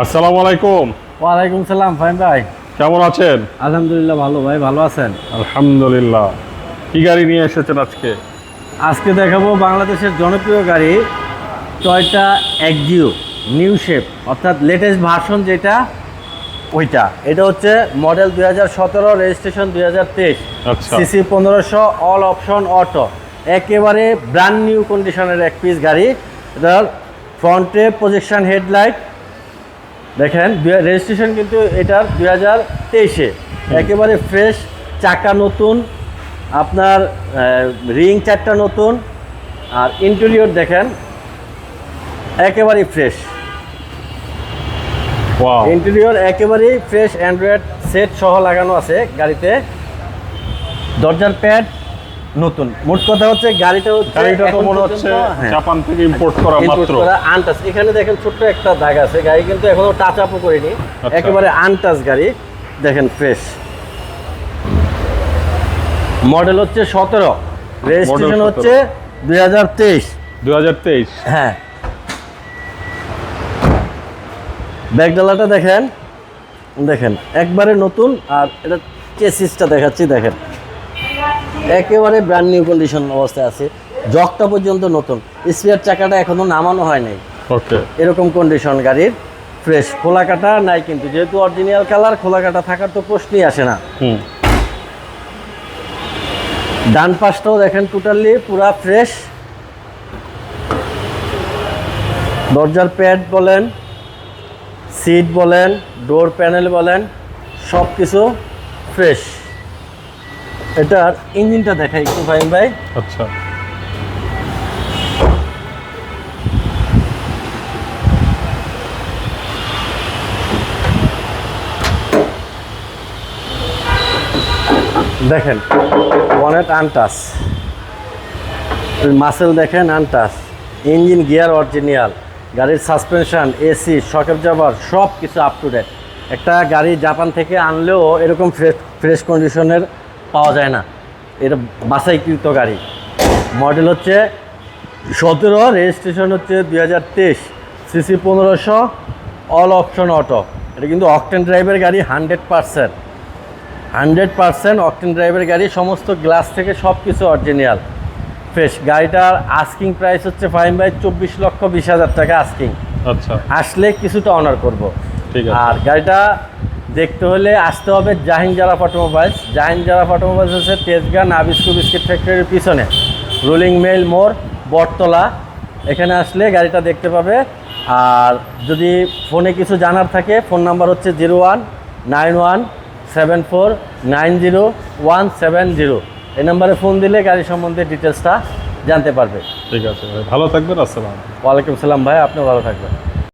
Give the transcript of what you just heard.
আসসালামু আলাইকুম। ওয়ালাইকুম সালাম ফাহিম ভাই, কেমন আছেন? আলহামদুলিল্লাহ ভালো ভাই, ভালো আছেন? আলহামদুলিল্লাহ। কি গাড়ি নিয়ে এসেছেন আজকে? আজকে দেখাবো বাংলাদেশের জনপ্রিয় গাড়ি টয়োটা এক্সিও নিউ শেপ, অর্থাৎ লেটেস্ট ভার্সন যেটা ওইটা। এটা হচ্ছে মডেল 2017, রেজিস্ট্রেশন 2023, আচ্ছা। সিসি 1500, অল অপশন অটো, একেবারে ব্র্যান্ড নিউ কন্ডিশনের এক পিস গাড়ি। এটার ফ্রন্টে প্রজেকশন হেডলাইট দেখেন, রেজিস্ট্রেশন কিন্তু এটার 2023-এ, একেবারে ফ্রেশ, চাকা নতুন, আপনার রিং চারটা নতুন, আর ইন্টেরিয়র দেখেন একেবারেই ফ্রেশ। ওয়াও, ইন্টেরিয়র একেবারেই ফ্রেশ, অ্যান্ড্রয়েড সেট সহ লাগানো আছে গাড়িতে। দরজার প্যাড নতুন। মোট কথা হচ্ছে গাড়িটা তো মনে হচ্ছে জাপান থেকে ইম্পোর্ট করা মাত্র। আনটাচ। এখানে দেখেন ছোট্ট একটা দাগ আছে, গাড়ি কিন্তু এখনো টাচ আপও করিনি, আচ্ছা। একেবারে আনটাচ গাড়ি। দেখেন ফ্রেশ। মডেল হচ্ছে 17, রেজিস্ট্রেশন হচ্ছে 2023। 2023। হ্যাঁ, ব্যাকডালাটা দেখেন, দেখেন একবারে নতুন। আর এটা চেসিসটা দেখাচ্ছি, দেখেন একেবারে ব্র্যান্ড নিউ কন্ডিশন অবস্থায় আছে, জকটা পর্যন্ত নতুন, স্পেয়ার চাকাটা এখনো নামানো হয় নাই, ওকে। এরকম কন্ডিশন গাড়ির, ফ্রেশ। খোলা কাটা নাই কিন্তু, যেহেতু অরিজিনাল কালার, খোলা কাটা থাকার তো প্রশ্নই আসে না। ডান পাশটাও দেখেন টোটালি পুরা ফ্রেশ। দরজার প্যাড বলেন, সিট বলেন, ডোর প্যানেল বলেন, সব কিছু ফ্রেশ। এটার ইঞ্জিনটা দেখাই একটু ফাহিম ভাই। আচ্ছা। দেখেন বনেট আনটাচ, মাসেল দেখেন আনটাচ, ইঞ্জিন গিয়ার অরিজিনাল, গাড়ির সাসপেনশন, এসি, শক অ্যাবজর্বার সব কিছু আপ টু ডেট। একটা গাড়ি জাপান থেকে আনলেও এরকম ফ্রেশ কন্ডিশনের পাওয়া যায় না, এটা বাছাইকৃত গাড়ি। মডেল হচ্ছে 17, রেজিস্ট্রেশন হচ্ছে 2023, সিসি 1500, অল অপশন অটো। এটা কিন্তু অকটেন ড্রাইভের গাড়ি, 100% অকটেন ড্রাইভের গাড়ি, সমস্ত গ্লাস থেকে সব কিছু অরিজিনাল ফ্রেশ। গাড়িটার আস্কিং প্রাইস হচ্ছে ফাহিম ভাই 24,20,000 টাকা আস্কিং। আচ্ছা, আসলে কিছুটা অনার করব। ঠিক আছে। আর গাড়িটা দেখতে হলে আসতে হবে জাহিন জারাফ অটোমোবাইলস। জাহিন জারাফ অটোমোবাইলস হচ্ছে তেজগাঁ নাবিস্কু বিস্কিট ফ্যাক্টরির পিছনে, রোলিং মেল মোড়, বটতলা। এখানে আসলে গাড়িটা দেখতে পাবে। আর যদি ফোনে কিছু জানার থাকে, ফোন নাম্বার হচ্ছে 019174900170। এই নাম্বারে ফোন দিলে গাড়ি সম্বন্ধে ডিটেলসটা জানতে পারবে। ঠিক আছে ভাই, ভালো থাকবেন। আসসালাম। ওয়ালাইকুম সালাম ভাই, আপনিও ভালো থাকবেন।